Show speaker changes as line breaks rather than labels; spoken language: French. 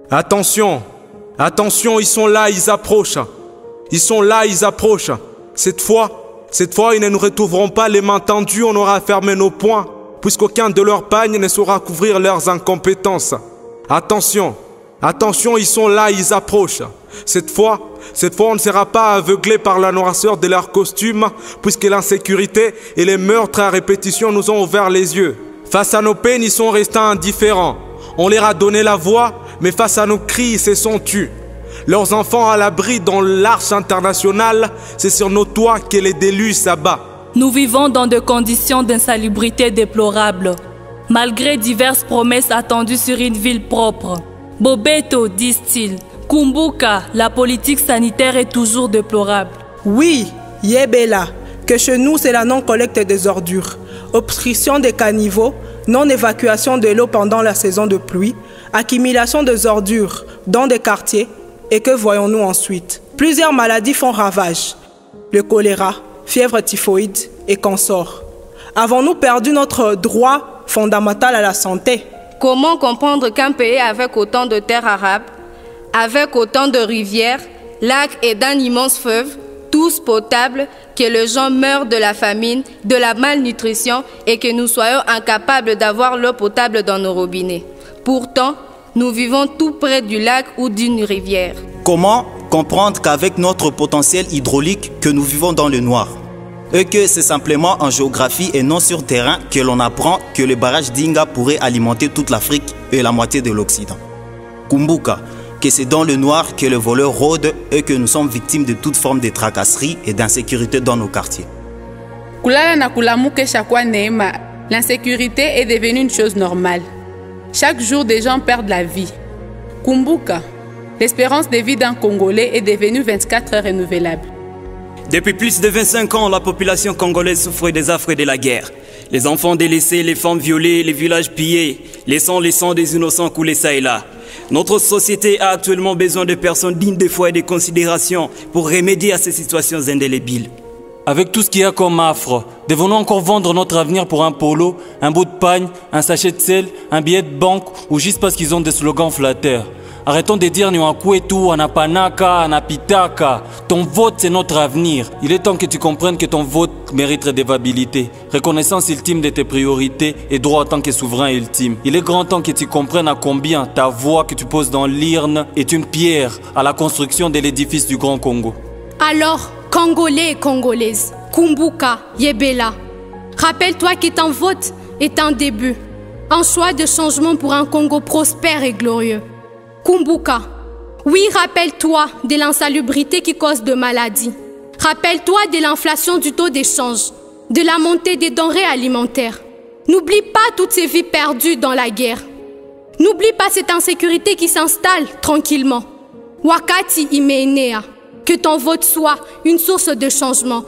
Attention, attention, ils sont là, ils approchent. Ils sont là, ils approchent. Cette fois, ils ne nous retrouveront pas les mains tendues, on aura fermé nos poings, puisqu'aucun de leurs pagnes ne saura couvrir leurs incompétences. Attention, attention, ils sont là, ils approchent. Cette fois, on ne sera pas aveuglé par la noirceur de leurs costumes, puisque l'insécurité et les meurtres à répétition nous ont ouvert les yeux. Face à nos peines, ils sont restés indifférents. On leur a donné la voix, mais face à nos cris, ils se sont tus. Leurs enfants à l'abri dans l'arche internationale, c'est sur nos toits que les déluges s'abattent.
Nous vivons dans des conditions d'insalubrité déplorables, malgré diverses promesses attendues sur une ville propre. Bobeto, disent-ils. Kumbuka, la politique sanitaire est toujours déplorable.
Oui, Yebela, que chez nous c'est la non-collecte des ordures, obstruction des caniveaux, non-évacuation de l'eau pendant la saison de pluie, accumulation des ordures dans des quartiers, et que voyons-nous ensuite? Plusieurs maladies font ravage, le choléra, fièvre typhoïde et consorts. Avons-nous perdu notre droit fondamental à la santé?
Comment comprendre qu'un pays avec autant de terres arables, avec autant de rivières, lacs et d'un immense fleuve, tous potables, que les gens meurent de la famine, de la malnutrition et que nous soyons incapables d'avoir l'eau potable dans nos robinets. Pourtant, nous vivons tout près du lac ou d'une rivière.
Comment comprendre qu'avec notre potentiel hydraulique que nous vivons dans le noir et que c'est simplement en géographie et non sur terrain que l'on apprend que le barrage d'Inga pourrait alimenter toute l'Afrique et la moitié de l'Occident. Kumbuka, que c'est dans le noir que le voleur rôde et que nous sommes victimes de toute forme de tracasserie et d'insécurité dans nos quartiers.
L'insécurité est devenue une chose normale. Chaque jour, des gens perdent la vie. Kumbuka, l'espérance de vie d'un Congolais est devenue 24 heures renouvelable.
Depuis plus de 25 ans, la population congolaise souffre des affres de la guerre. Les enfants délaissés, les femmes violées, les villages pillés, laissant les sangs des innocents couler ça et là. Notre société a actuellement besoin de personnes dignes de foi et de considération pour remédier à ces situations indélébiles.
Avec tout ce qu'il y a comme affre, devons-nous encore vendre notre avenir pour un polo, un bout de pagne, un sachet de sel, un billet de banque ou juste parce qu'ils ont des slogans flatteurs? Arrêtons de dire Nyuakwetu, Anapanaka, Anapitaka. Ton vote, c'est notre avenir. Il est temps que tu comprennes que ton vote mérite redevabilité, reconnaissance ultime de tes priorités et droit en tant que souverain ultime. Il est grand temps que tu comprennes à combien ta voix que tu poses dans l'urne est une pierre à la construction de l'édifice du Grand Congo.
Alors, Congolais et Congolaises, Kumbuka, Yebela, rappelle-toi que ton vote est un début, un choix de changement pour un Congo prospère et glorieux. Kumbuka, oui, rappelle-toi de l'insalubrité qui cause de maladies. Rappelle-toi de l'inflation du taux d'échange, de la montée des denrées alimentaires. N'oublie pas toutes ces vies perdues dans la guerre. N'oublie pas cette insécurité qui s'installe tranquillement. Wakati imeenea, que ton vote soit une source de changement